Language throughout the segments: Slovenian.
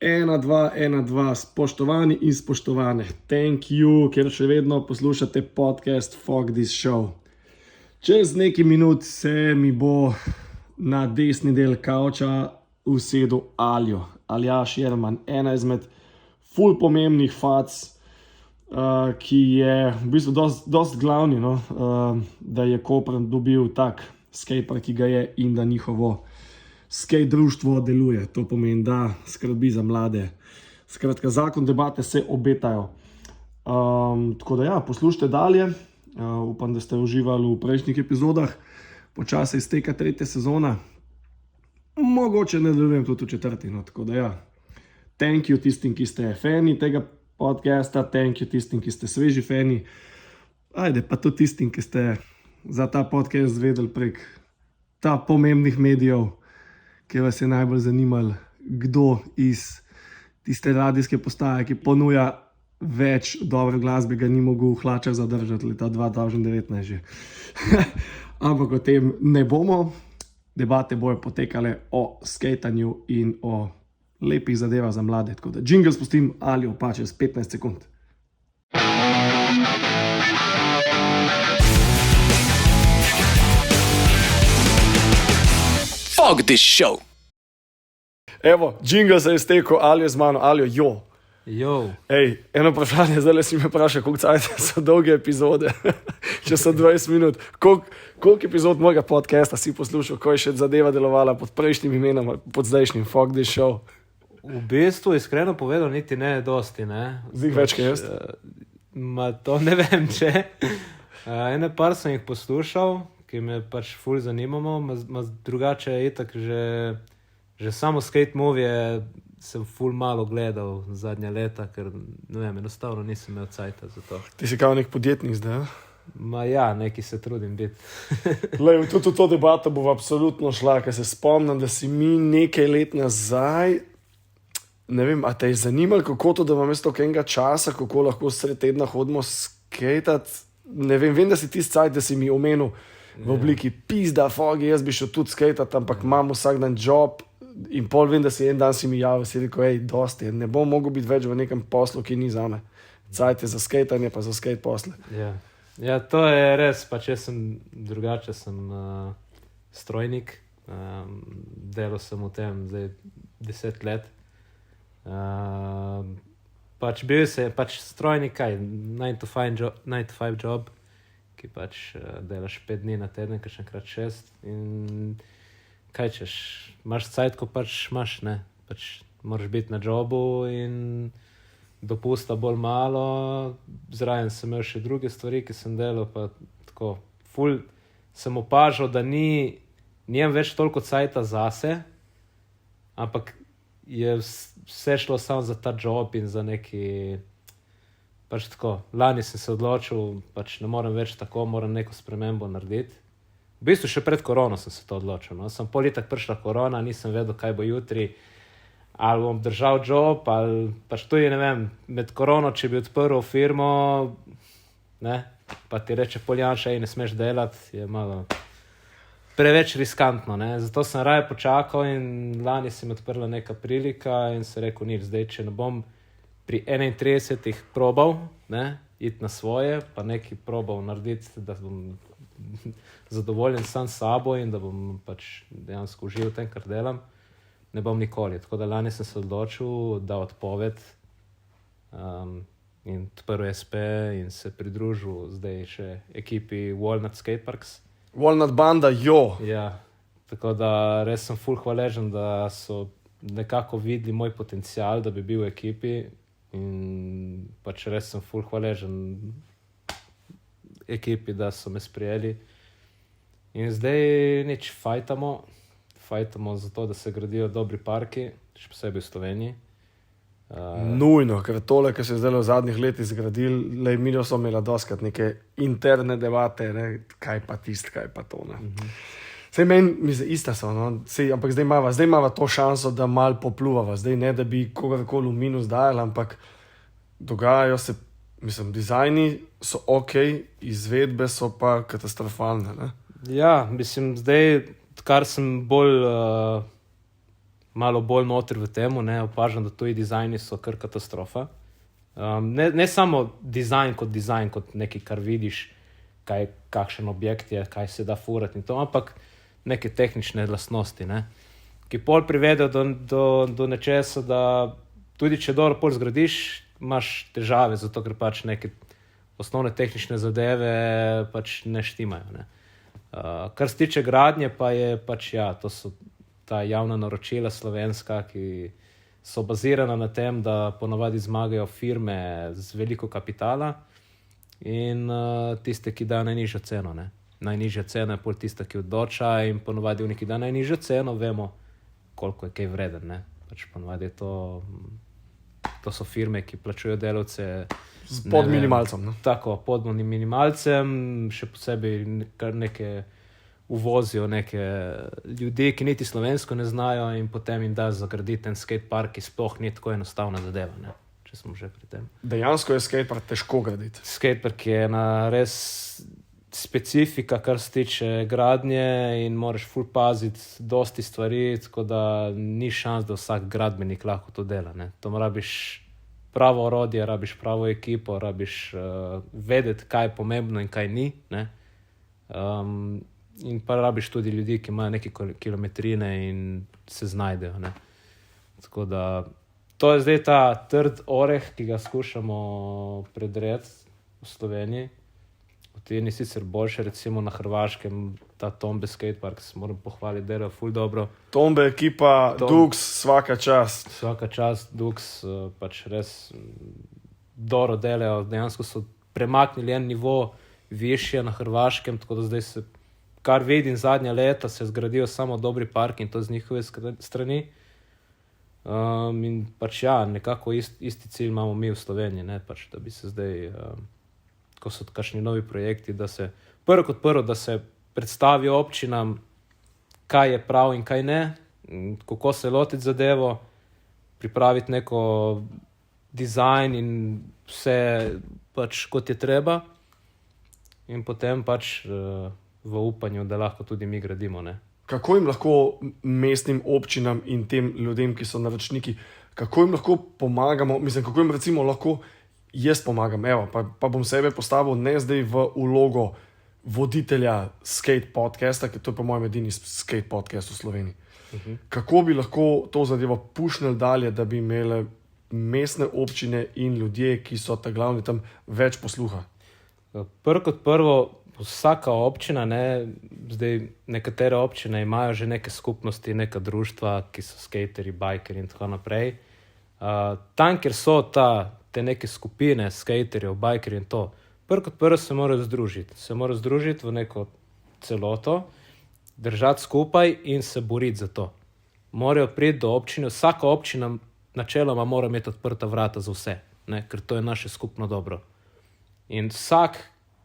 1, 2, 1, 2, spoštovani in spoštovane, thank you, ker še vedno poslušate podcast Fuck This Show. Čez nekaj minut se mi bo na desni del kavča usedel Aljo, Aljaž Jerman, ena izmed ful pomembnih fac, ki je v bistvu dost glavni, da je Koper dobil tak skatepark, ki ga je, in da njihovo skate društvo deluje. To pomeni, da skrbi za mlade. Skratka, zakon debate se obetajo. Tako da ja, poslušajte dalje. Upam, da ste uživali v prejšnjih epizodah. Počasi izteka 3. sezona. Mogoče nadaljujem tudi v 4. Tako da ja, thank you tistim, ki ste fani tega podcasta, thank you tistim, ki ste sveži fani. Ajde, pa tudi tistim, ki ste za ta podcast zvedeli prek ta pomembnih medijev, ki vas je najbolj zanimalo, kdo iz tiste radijske postaje, ki ponuja več dobre glasbe, ga ni mogel v hlačah zadržati leta 2019 že. Ampak o tem ne bomo. Debate bojo potekale o skatanju in o lepih zadevah za mlade. Tako da jingle spustim Aljo pa čez 15 sekund. Fuck this show. Evo, jingle se je iztekel, Aljo z mano, Aljo, jo. Jo. Ej, eno vprašanje, zdaj si me vprašal, koliko cajt so dolge epizode, če so 20 minut. Koliko epizod mojega podcasta si poslušal, ko je še zadeva delovala pod prejšnjim imenom, pod zdajšnjim Fuck This Show? V bistvu, iskreno povedal, niti ne dosti, ne. Zdaj več, kaj jaz? To ne vem, če. Ene par sem jih poslušal, ki me pač ful zanimamo, drugače je itak že samo skate movie sem ful malo gledal zadnja leta, ker ne vem, enostavno nisem imel cajta za to. Ti si kao nek podjetnik zdaj, Ja, neki se trudim biti. Lej, tudi v to debato bo absolutno šla, ker se spomnim, da si mi nekaj let nazaj, ne vem, a te je zanimalo, kako to, da vam je toliko enega časa, kako lahko sred tedna hodimo skatat, ne vem, da si tisti cajt, da si mi omenil v obliki pizda, fogi, jaz bi šel tudi skatat, ampak imam vsak dan job. In pol vem, da si en dan si mi javil, si rekel, dosti, ne bom mogel biti več v nekem poslu, ki ni zame. Cajt je za skejtanje, pa za skate posle. Ja, to je res, pač jaz sem drugače, sem strojnik, delal sem v tem zdaj 10 let. Pač bil se, pač strojnik, 9 to 5 job, ki pač delaš 5 dni na teden, kakšenkrat 6 in kaj češ, imaš cajt, ko pač imaš, ne, pač moraš biti na jobu in dopusta bolj malo, zraven sem imel še druge stvari, ki sem delal, pa tako, ful sem opažal, da nijem več toliko cajta zase, ampak je vse šlo samo za ta job in za neki, pač tako, lani sem se odločil, pač ne morem več tako, moram neko spremembo narediti. V bistvu še pred korono sem se to odločil, Sem pol letak prišla korona, nisem vedel, kaj bo jutri, ali bom držal job, ali pač tudi, ne vem, med korono, če bi odprl firmo, ne, pa ti reče Poljanša, ne smeš delati, je malo preveč riskantno, ne. Zato sem raje počakal in lani sem odprla neka prilika in se rekel, zdaj, če ne bom pri 31 probal, ne, iti na svoje, pa nekaj probal narediti, da bom zadovoljen sam s sabo in da bom pač dejansko užival v tem, kar delam, ne bom nikoli. Tako da lani sem se odločil, da odpoved in odprl SP in se pridružil zdaj še ekipi Walnut Skateparks. Walnut banda, jo! Ja, tako da res sem ful hvaležen, da so nekako videli moj potencial, da bi bil v ekipi in pač res sem ful hvaležen ekipi, da so me sprijeli. In zdaj nič, fajtamo za to, da se gradijo dobri parki, še posebej v Sloveniji. Nujno, ker tole, kar se je zdaj v zadnjih letih zgradil, mi smo imeli doskrat neke interne debate, ne, kaj pa tist, kaj pa to. Sej meni, ista so, ampak zdaj imava to šanso, da malo popluvava. Zdaj ne, da bi kogarkoli v minus dajali, ampak dogajajo se, dizajni so izvedbe so pa katastrofalne, ne? Ja, zdaj, kar sem bolj malo bolj noter v temu, ne, opažam, da tuji dizajni so kar katastrofa. Ne samo dizajn kot nekaj, kar vidiš, kakšen objekt je, kaj se da furati in to, ampak neke tehnične lastnosti, ne, ki pol privedejo do nečesa, da tudi če dobro pol zgradiš, imaš težave, zato ker pač neke osnovne tehnične zadeve pač ne štimajo. Ne. Kar se tiče gradnje, pa je pač to so ta javna naročila slovenska, ki so bazirana na tem, da ponavadi zmagajo firme z veliko kapitala in tiste, ki dajo najnižjo ceno. Ne. Najnižja cena je pol tista, ki odloča in ponavadi v neki da najnižjo ceno, vemo, koliko je kaj vreden. Ne. Pač ponavadi je to so firme, ki plačujejo delavce pod minimalcem. Ne? Tako, pod minimalcem, še posebej neke uvozijo neke ljudi, ki niti slovensko ne znajo in potem jim da zagraditi en skatepark, ki sploh ni tako enostavna zadeva, ne? Če smo že pri tem. Dejansko je skatepark težko graditi. Skatepark je ena res specifika, kar se tiče gradnje in moraš ful paziti dosti stvari, tako da ni šans, da vsak gradbenik lahko to dela. Ne? To rabiš pravo orodje, rabiš pravo ekipo, rabiš vedeti, kaj je pomembno in kaj ni. Ne? In pa rabiš tudi ljudi, ki imajo neke kilometrine in se znajdejo. Ne? Tako da to je zdaj ta trd oreh, ki ga skušamo predreti v Sloveniji. V tujini sicer boljše, recimo na Hrvaškem, ta Tombe skatepark, se moram pohvaliti, delajo ful dobro. Tombe ekipa, Dux, svaka čast. Svaka čast, Dux, pač res dobro delajo, dejansko so premaknili en nivo višje na Hrvaškem, tako da zdaj se, kar vidim zadnja leta, se zgradijo samo dobri parki in to z njihove strani. In pač nekako isti cilj imamo mi v Sloveniji, ne, pač, da bi se zdaj, ko so kakšni novi projekti, da se prvo, da se predstavijo občinam, kaj je prav in kaj ne, kako se lotiti zadevo, pripraviti neko dizajn in vse pač kot je treba in potem pač v upanju, da lahko tudi mi gradimo, ne. Kako jim lahko mestnim občinam in tem ljudem, ki so naročniki, kako jim lahko pomagamo, kako jim recimo lahko jaz pomagam, pa bom sebe postavil ne zdaj v vlogo voditelja skate podcasta, ker to je po mojem edini skate podcast v Sloveniji. Kako bi lahko to zadevo pušnili dalje, da bi imele mestne občine in ljudje, ki so ta glavni tam, več posluha? Prvo, vsaka občina, ne, zdaj nekatere občine imajo že neke skupnosti, neka društva, ki so skateri, bajkeri in tako naprej. Tam, kjer so te neke skupine skaterjev, bajkerjev in to, prvo se morajo združiti. Se morajo združiti v neko celoto, držati skupaj in se boriti za to. Morajo priti do občine, vsaka občina načeloma mora imeti odprta vrata za vse, ne, ker to je naše skupno dobro. In vsak,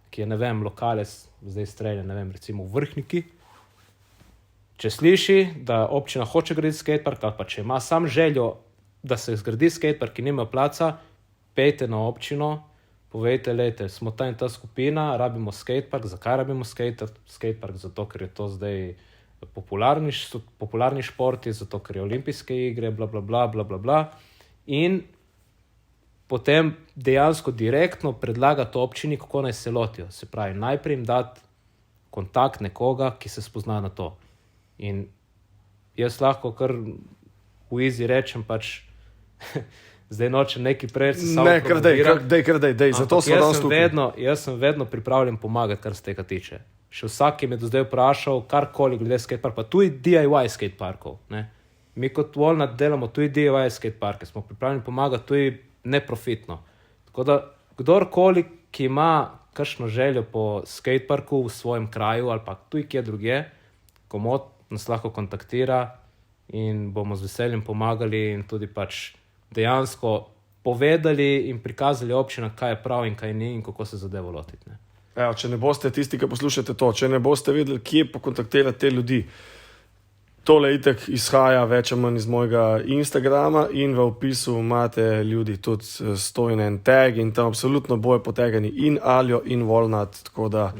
ki je, ne vem, lokalec, zdaj strelja, ne vem, recimo v Vrhniki, če sliši, da občina hoče graditi skatepark, ali pa če ima sam željo, da se zgradi skatepark in nima placa, pejte na občino, povejte, lejte, smo ta in ta skupina, rabimo skatepark. Zakaj rabimo skatepark? Zato, ker je to zdaj popularni športi, zato, ker je olimpijske igre, bla, bla, bla, bla, bla, bla. In potem dejansko direktno predlagati občini, kako naj se lotijo. Se pravi, najprej jim dati kontakt nekoga, ki se spozna na to. In jaz lahko kar v easy rečem, pač zdaj nočem neki preveč samo promovirati. Dej, zato smo danes tukaj. Jaz sem vedno pripravljen pomagati, kar se tega tiče. Še vsak, ki me do zdaj vprašal, karkoli glede skateparka, pa tudi DIY skateparkov. Mi kot Walnut delamo tudi DIY skateparke, smo pripravljeni pomagati tudi neprofitno. Tako da kdorkoli, ki ima kakšno željo po skateparku v svojem kraju ali pa tudi kje drugje, komot nas lahko kontaktira in bomo z veseljem pomagali in tudi pač dejansko povedali in prikazali občinam, kaj je prav in kaj ni in kako se zadevo lotiti. Če ne boste tisti, ki poslušate to, če ne boste vedeli, kje pokontaktirati te ljudi, tole itak izhaja več ali manj iz mojega Instagrama in v opisu imate ljudi tudi stojen en tag in tam absolutno bojo potegani in Aljo in Walnut, tako da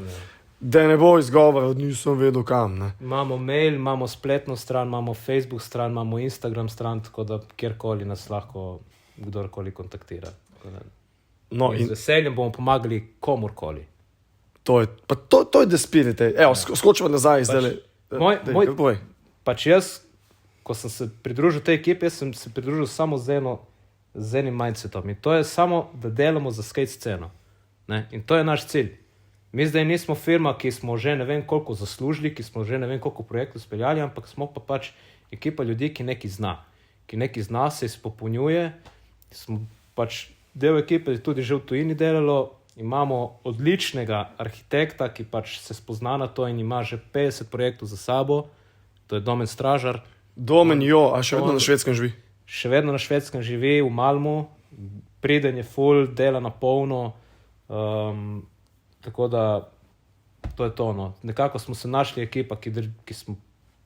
Da ne bo izgovora, nisem vedel kam. Ne? Imamo mail, imamo spletno stran, imamo Facebook stran, imamo Instagram stran, tako da kjerkoli nas lahko kdorkoli kontaktira. No, in z veseljem bomo pomagali komurkoli. To je the spirit. Evo, skočiva nazaj zdaj. Pač jaz, ko sem se pridružil tej ekipi, sem se pridružil samo z enim mindsetom. In to je samo, da delamo za skate sceno. Ne? In to je naš cilj. Mi zdaj nismo firma, ki smo že ne vem koliko zaslužili, ki smo že ne vem koliko projektov speljali, ampak smo pa pač ekipa ljudi, ki nekaj zna. Ki nekaj zna, se izpopolnjuje. Smo pač del ekipe tudi že v tujini delalo. Imamo odličnega arhitekta, ki pač se spozna na to in ima že 50 projektov za sabo. To je Domen Stražar. Domen, a še vedno na Švedskem živi? Še vedno na Švedskem živi, v Malmu. Priden je full, dela na polno. Tako da to je to. No. Nekako smo se našli ekipa, ki smo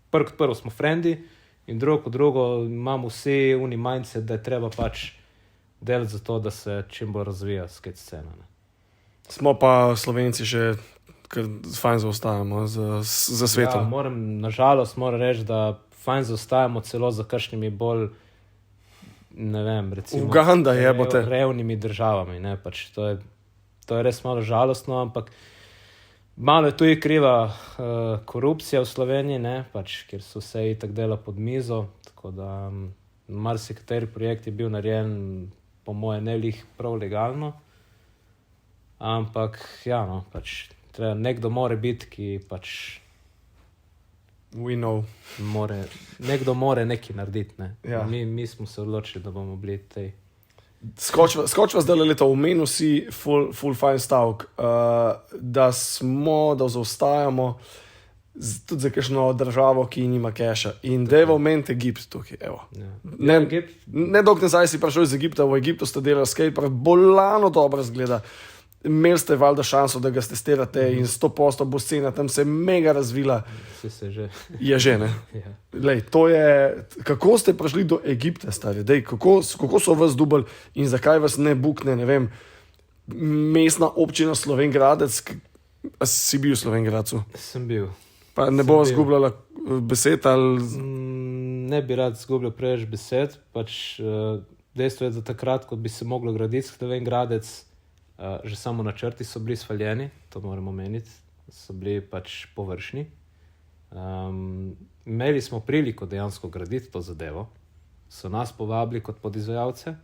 prvo smo frendi in drugo imamo vsi uni mindset, da je treba pač delati za to, da se čim bolj razvija skate scena. Ne. Smo pa Slovenci še kar fajn zaostajamo za svetom. Ja, nažalost moram reči, da fajn zaostajamo celo za kakšnimi bolj, ne vem, recimo Uganda jebote. Revnimi državami. Ne, pač to je res malo žalostno, ampak malo je tudi kriva korupcija v Sloveniji, ne, pač, kjer so vse itak dela pod mizo, tako da marsikateri projekt je bil narejen po moje ne lih prav legalno, ampak ja, no, pač nekdo mora biti, ki pač We know. Nekdo more nekaj narediti, ne. Ja. Mi smo se odločili, da bomo bili tej. Skočiva zdaj leto, omenil si full fine stavk, da zaostajamo tudi za kakšno državo, ki nima keša. In deva omeniti Egipt tukaj, evo. Ja. Ne dolgo nazaj si prišel iz Egipta, v Egiptu ste delali skatepark, bolano dobro zgleda. Imeli ste valjda šanso, da ga testirate in 100% bo scena tam se mega razvila. Se že. Je že, ne? Ja. Lej, kako ste prišli do Egipta, stari? Dej, kako so vas dubali in zakaj vas ne bukne, ne vem, mestna občina Slovengradec? Si bil v Slovengradcu? Sem bil. Pa ne bova zgubljala besed ali... Ne bi rad zgubljal preveč besed, pač dejstvo je, da takrat, ko bi se moglo graditi Slovengradec, že samo načrti so bili svaljeni, to moramo omeniti, so bili pač površni. Imeli smo priliko dejansko graditi to zadevo, so nas povabili kot podizvajalce,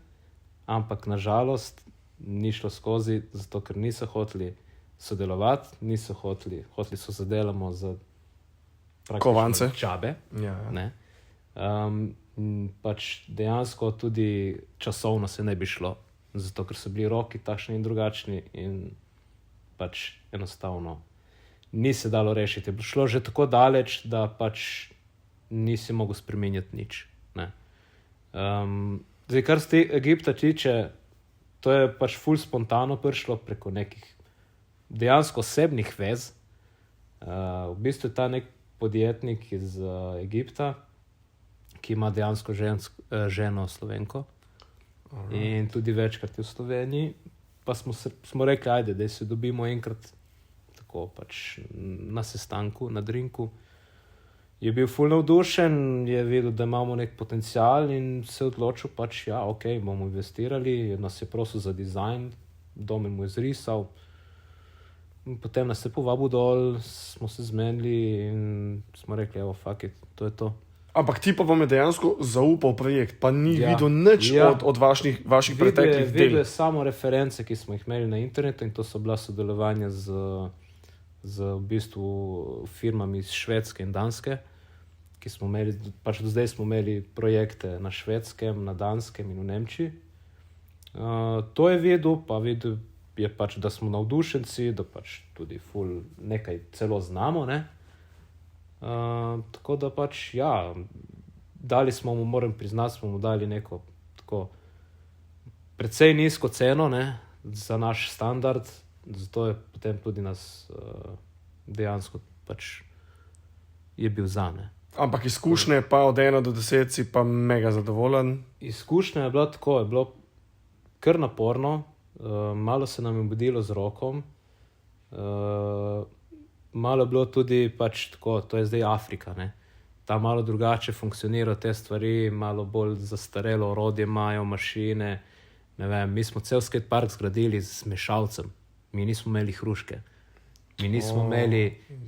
ampak nažalost ni šlo skozi, zato ker niso hoteli sodelovati, hoteli so zadelamo za kovance. Čabe. Ja. Ne. Pač dejansko tudi časovno se ne bi šlo, zato ker so bili roki takšni in drugačni in pač enostavno ni se dalo rešiti. Je šlo že tako daleč, da pač nisi mogel spremenjati nič. Ne. Zdaj, kar se Egipta tiče, to je pač ful spontano prišlo preko nekih dejansko osebnih vez. V bistvu je ta nek podjetnik iz Egipta, ki ima dejansko ženo Slovenko. In tudi večkrat v Sloveniji, pa smo rekli, ajde, da se dobimo enkrat tako pač na sestanku, na drinku. Je bil ful navdušen, je videl, da imamo nek potencial in se odločil pač, ja, ok, bomo investirali, nas je prosil za dizajn, Domen mu je zrisal. Potem nas je povabil dol, smo se zmenili in smo rekli, evo, fuck it, to je to. Ampak ti pa vam je dejansko zaupal projekt, pa ni videl nič od vaših preteklih del. Videl je samo reference, ki smo jih imeli na internetu in to so bila sodelovanja z v bistvu firmami iz Švedske in Danske, ki smo imeli, pač do zdaj smo imeli projekte na Švedskem, na Danskem in v Nemčiji. To je videl, pa videl je pač, da smo navdušenci, da pač tudi ful nekaj celo znamo, ne. Tako da pač, ja, dali smo mu, moram priznati, smo mu dali neko tako precej nizko ceno, ne, za naš standard, zato je potem tudi nas dejansko pač je bil za, ne. Ampak izkušnje pa od 1 do 10 si pa mega zadovoljen. Izkušnja je bila tako, je bilo kar naporno, malo se nam je budilo z rokom, malo je bilo tudi pač tako, to je zdaj Afrika, ne. Ta malo drugače funkcionirajo te stvari, malo bolj zastarelo orodje imajo, mašine, ne vem, mi smo cel skatepark zgradili z mešalcem, mi nismo imeli hruške, mi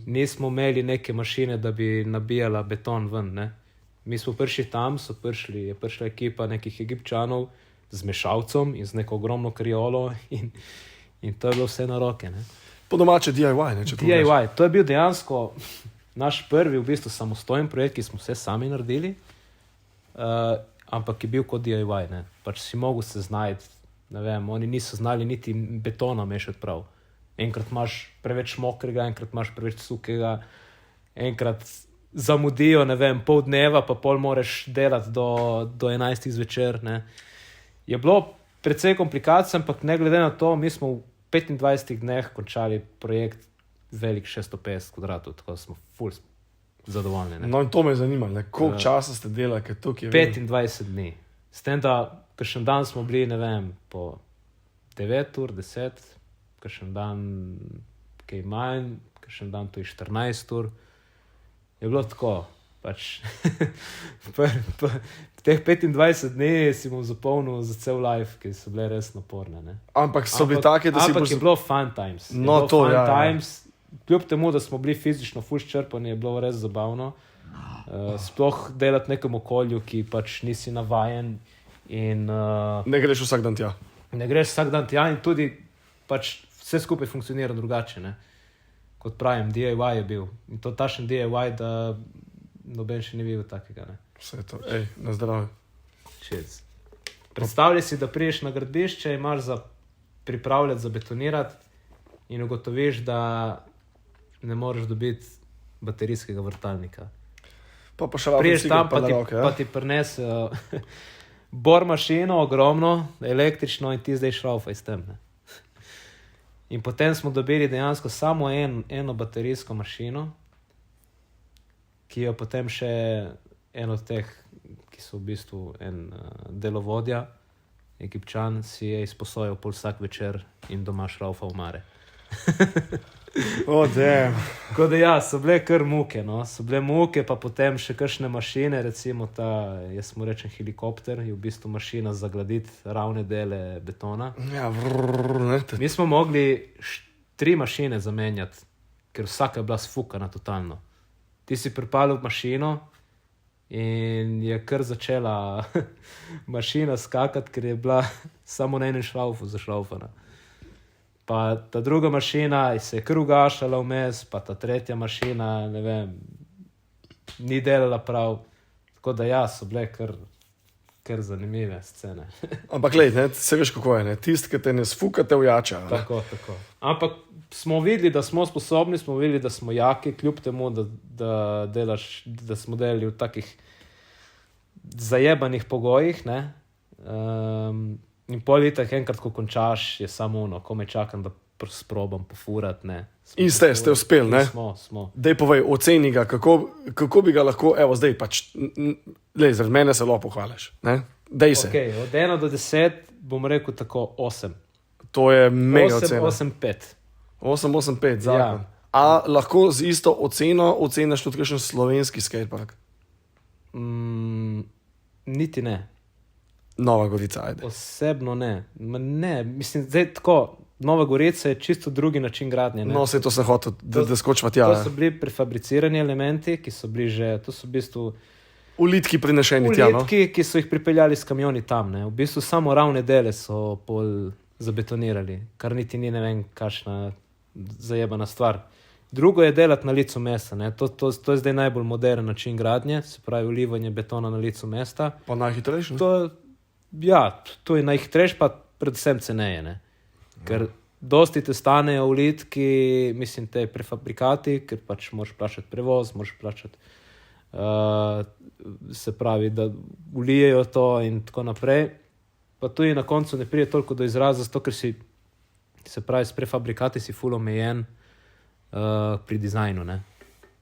nismo imeli neke mašine, da bi nabijala beton ven, ne. Mi smo prišli tam, je prišla ekipa nekih Egipčanov z mešalcem in z neko ogromno kriolo in to je bilo vse na roke, ne. Po domače DIY, ne? DIY, to je bil dejansko naš prvi v bistvu samostojen projekt, ki smo vse sami naredili, ampak je bil kot DIY, ne. Pač si mogel se znajti, ne vem, oni niso znali niti betona mešati prav. Enkrat imaš preveč mokrega, enkrat imaš preveč suhega, enkrat zamudijo, ne vem, pol dneva, pa pol moraš delati do 11 zvečer, ne. Je bilo precej komplikacij, ampak ne glede na to, mi smo v 25 dneh končali projekt velik 650 kvadratov, tako smo ful zadovoljni, ne. No in to me zanima, ne? Koliko časa ste delali, ker tukaj je... 25 dni. S tem, da kakšen dan smo bili, ne vem, po 9 ur, 10, kakšen dan kaj manj, kakšen dan to je 14 ur. Je bilo tako, pač teh 25 dni si bom zapolnil za cel life, ki so bile res naporne, ne. Ampak so bili take, da si... Ampak je bilo fun times. No, to, ja. Kljub temu, da smo bili fizično ful izčrpani, je bilo res zabavno. Sploh delati nekem okolju, ki pač nisi navajen in... Ne greš vsak dan tja. Ne greš vsak dan tja in tudi pač vse skupaj funkcionira drugače, ne. Kot pravim, DIY je bil. In to tašen DIY, da noben še ni bil takega, ne. Vse to, na zdravje. Cheers. Predstavljaj si, da priješ na gradbišče, imaš za pripravljati, za betonirati in ugotoviš, da ne moreš dobiti baterijskega vrtalnika. Pa šalafel priješ tam, pa na roke, pa ti prinese bor mašino, ogromno, električno in ti zdaj šraufaj s tem, ne. In potem smo dobili dejansko samo eno baterijsko mašino, ki jo potem še en od teh, ki so v bistvu en delovodja, Egipčan, si je izposojal pol vsak večer in doma šraufal mare. Tako da ja, so bile kar muke, no. So bile muke, pa potem še kakšne mašine, recimo ta, jaz mu rečem helikopter, je v bistvu mašina za gladiti ravne dele betona. Ja, Mi smo mogli 3 mašine zamenjati, ker vsaka je bila sfukana totalno. Ti si pripalil mašino in je kar začela mašina skakati, ker je bila samo na enem šraufu zašraufana. Pa ta druga mašina se je kar ugašala vmes, pa ta tretja mašina, ne vem, ni delala prav. Tako da ja, so bile kar zanimive scene. Ampak glej, ne, se veš kako je, ne, tist, ki te ne sfukate vjača. Tako. Ampak smo videli, da smo sposobni, smo videli, da smo jaki, kljub temu, da smo delali v takih zajebanih pogojih, ne. In pol itak enkrat, ko končaš, je samo ono, ko me čakam, da sprobam pofurati, ne. In ste uspeli, ne? Smo. Dej povej, oceni ga, kako bi ga lahko, evo zdaj pač, lej, zaradi mene se lahko pohvališ, ne? Dej se. Ok, od 1 do 10 bom rekel tako 8. To je mega ocena. 8-5. 8-8-5, zakon. Ja. A lahko z isto oceno oceniš tudi kakšen slovenski skatepark? Niti ne. Nova Gorica, ajde. Osebno ne. Ne, mislim, zdaj tako, Nova Gorica je čisto drugi način gradnje, ne. No, vse to sem hotel, da skočva tja. To so bili prefabricirani elementi, ki so bili že, to so v bistvu ulitki prinešeni tja, no? Ulitki, ki so jih pripeljali s kamioni tam, ne. V bistvu samo ravne dele so pol zabetonirali, kar niti ni ne vem kakšna zajebana stvar. Drugo je delati na licu mesta, ne. To je zdaj najbolj moderen način gradnje, se pravi ulivanje betona na licu mesta. Pa najhitrejši, ne? To je najhitrejši, pa predvsem ceneje, ne. Ker dosti te stanejo ulitki, mislim, te prefabrikati, ker pač moraš plačati prevoz, moraš plačati, se pravi, da ulijejo to in tako naprej. Pa tudi na koncu ne pride toliko do izraza, zato ker si, se pravi, s prefabrikati si ful omejen pri dizajnu, ne.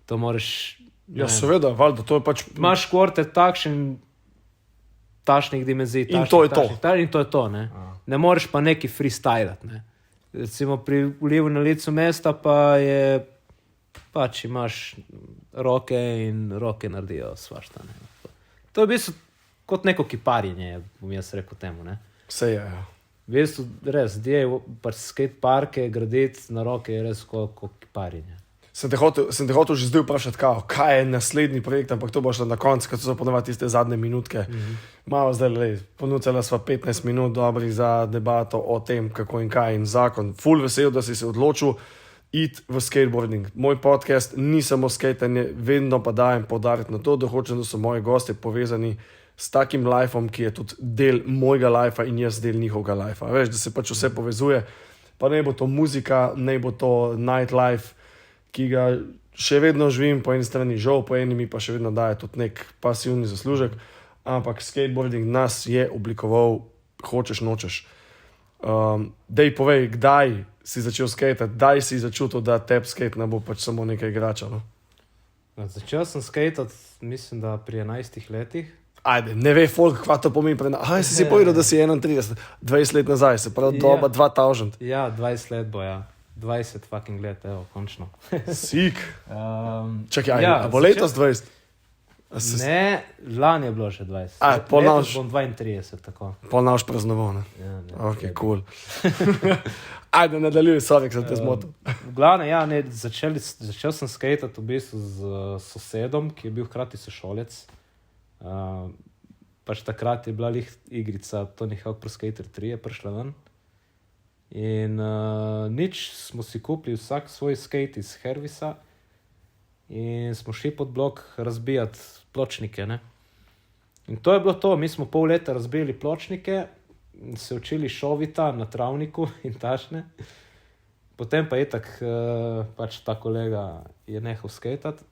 To moraš... Ja, seveda, valjda, to je pač... Imaš kvorte tašnih dimenzij. In to je to, ne. Ne moreš pa neki freestylat, ne. Recimo pri ulivu na licu mesta pa je pač imaš roke in roke naredijo svašta. Ne. To je v bistvu kot neko kiparjenje, bom jaz rekel temu. Ne. Vse je, ja. V bistvu res, pač skateparke graditi na roke je res kot kiparjenje. Sem te hotel že zdaj vprašati, kaj je naslednji projekt, ampak to bo šlo na koncu, ker so ponovadi tiste zadnje minutke. Malo zdaj, ponudila sva 15 minut dobrih za debato o tem, kako in kaj in zakon. Ful vesel, da si se odločil iti v skateboarding. Moj podcast ni samo skatanje, vedno pa dajem poudariti na to, da hočem, da so moji gostje povezani s takim lifeom, ki je tudi del mojega lifea in jaz del njihovega lifea. Veš, da se pač vse povezuje, pa ne bo to muzika, ne bo to nightlife, ki ga še vedno živim, po eni strani žal, po eni mi pa še vedno daje tudi nek pasivni zaslužek, ampak skateboarding nas je oblikoval, hočeš, nočeš. Dej povej, kdaj si začel skatati, kdaj si začutil, da tebi skate ne bo pač samo nekaj igrača, no? Začel sem skatati, mislim, da pri 11 letih. Ajde, ne ve folk, kva to pomeni. Si povedal, da si 31, 20 let nazaj, se pravi doba 2000. Ja, 20 let bo, ja. 20 fucking let, evo, končno. Sik. Čakaj, a bo letos 20? Ne, lani je bilo že 20. Letos bom 32, tako. Polnaš praznovo, ne? Ja, ne. Ok, cool. Ajde, nadaljuj, sorry, sem te zmotil. V glavnem, ja, ne, začel sem skatati v bistvu z sosedom, ki je bil hkrati sošolec. Pač takrat je bila igrica Tony Hawk Pro Skater 3 je prišla ven. In nič, smo si kupili vsak svoj skate iz Hervisa in smo šli pod blok razbijati pločnike, ne. In to je bilo to, mi smo pol leta razbijali pločnike, se učili šovita na travniku in tašne. Potem pa itak, pač ta kolega je nehal skatati.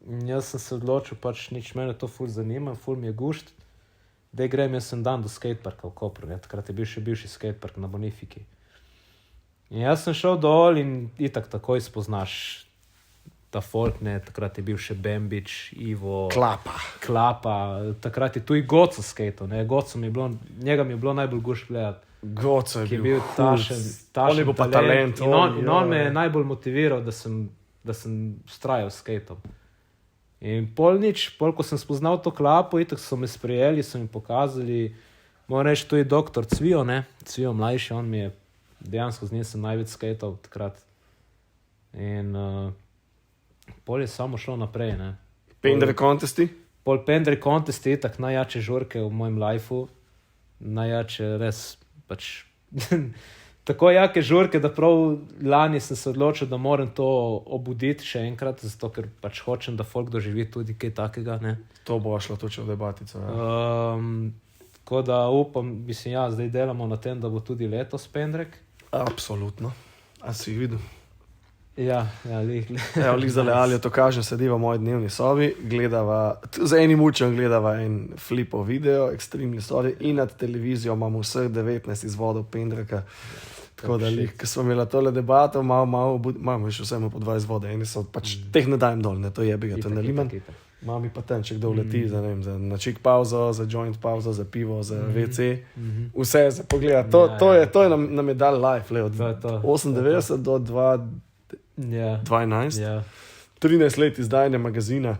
In jaz sem se odločil, pač nič mene to ful zanima, ful mi je gušt. Dej grem, jaz sem dan do skateparka v Kopru, ne, takrat je bil še bivši skatepark na Bonifiki. In jaz sem šel dol in itak takoj spoznaš ta folk, ne, takrat je bil še Bembič, Ivo, Klapa, takrat je tu i Goco skatal, ne, njega mi je bilo najbolj gušt gledati. Goco je bil tašen on je bil pa talent. In on me je najbolj motiviral, da sem vztrajal s skatom. In pol, ko sem spoznal to Klapo, itak so me sprejeli, so mi pokazali, moram reči, to je doktor Cvijo, ne, Cvijo mlajši, on mi je dejansko z njim sem največ skatal takrat. In pol je samo šlo naprej, ne. Pendre contesti? Pol Pendre contesti, tak najjače žurke v mojem lifeu, najjače res, pač, tako jake žurke, da prav lani sem se odločil, da moram to obuditi še enkrat, zato ker pač hočem, da folk doživi tudi kaj takega, ne. To bo šlo toče v debatico, ja. Tako da upam, mislim, ja, zdaj delamo na tem, da bo tudi letos Pendrek. Absolutno. A si jih videl? Ja, lih. Evo, lih zdaj Alijo to kaže, sediva v moji dnevni sobi, gledava, z enim učem gledava en flipov video, Extremely Sorry, in nad televizijo imamo vseh 19 izvodov Pendreka. Tako da lih, ko smo imeli tole debato, imamo še vsemo po 20 vode, eni so pač, teh ne dajem dol, ne, to jebiga, to je naliman. Mami pa tam, če kdo uleti, za načik pauzo, za joint pauzo, za pivo, za WC, vse za pogleda. To je nam je dal life, le, od 98 do 2012. 13 let izdajanja magazina.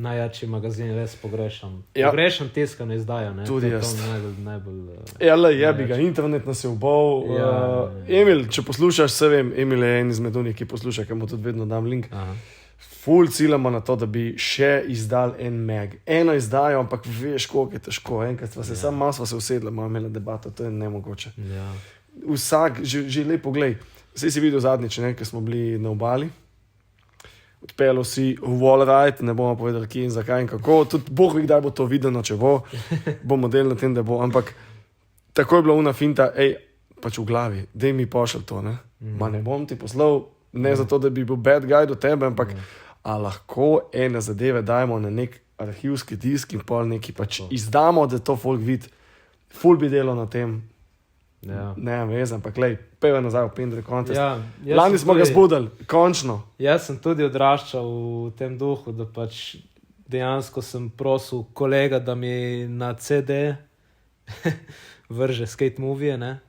Najjači magazin, res pogrešam. Pogrešam tiskano izdajo, ne. Tudi jaz. Najbolj Ja, le, jebiga, internet nas je ubol. Emil, če poslušaš, se vem, Emil je en izmed unih, ki posluša, ker mu tudi vedno dam link. Ful ciljamo na to, da bi še izdal en mag. Eno izdajo, ampak veš, koliko je težko. Enkrat samo malo sva se usedla, malo imela debato, to je nemogoče. Vsak, že lepo glej, saj si videl zadnjič, ne, ker smo bili na obali, odpeljal si v wallride, ne bomo povedali kje in zakaj in kako, tudi Bog ve, kdaj bo to videno, če bomo delali na tem, da bo, ampak tako je bila una finta, pač v glavi, dej mi pošelj to, ne, ma ne bom ti poslal, ne zato, da bi bil bad guy do tebe, ampak a lahko ene zadeve dajemo na nek arhivski disk in pol neki pač izdamo, da to folk vidi. Ful bi delal na tem. Ne vem, ampak lej, peve nazaj v Pendre contest. Lani smo ga zbudili, končno. Jaz sem tudi odraščal v tem duhu, da pač dejansko sem prosil kolega, da mi na CD vrže skate movie, ne?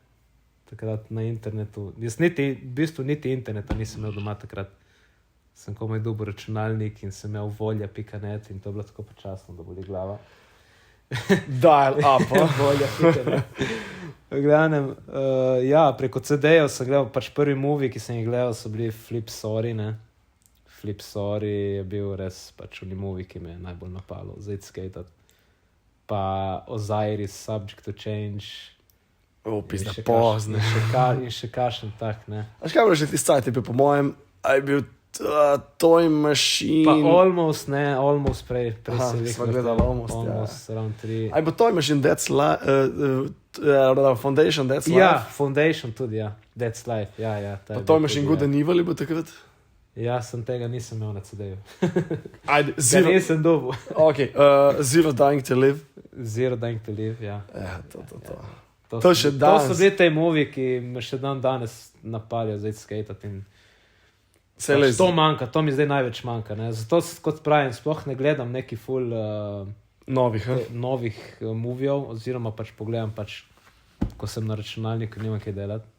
Takrat na internetu. Jaz v bistvu niti interneta nisem imel doma takrat. sem komaj dobil računalnik in sem imel volja.net in to je bilo tako počasno, da boli glava. Dial up. Volja.net. V glavnem, ja, preko CD-jev sem gledal, pač prvi movie, ki sem jih gledal, so bili Flip Sorry, ne. Flip Sorry je bil res pač oni movie, ki me je najbolj napalo, Zate Skater. Pa Osiris, Subject to Change. Pizda, pozne. In še kašen tak, ne. Až kaj bilo že tisti cajt, je bil po mojem, a je bil Toy Machine. Pa Almost, ne, Almost prej sva gledala Almost, Almost, round 3. A je bil Toy Machine, That's Life, Foundation, That's Life. Ja, Foundation tudi, ja. That's Life, ja. Pa Toy Machine Good and Evil je bil takrat? Ja, sem tega nisem imel na CD-ju. Ajde, Ga nisem dobil. Ok, Zero Dying to Live. Zero Dying to Live, ja. Ja, to. To še to danes. so bili te movie, ki me še dan danes napaljajo Zate Skater in Cele to manjka, to mi zdaj največ manjka, ne. Zato, kot pravim, sploh ne gledam neki full novih, novih movijev, oziroma pač pogledam pač, ko sem na računalniku, nimam kaj delati.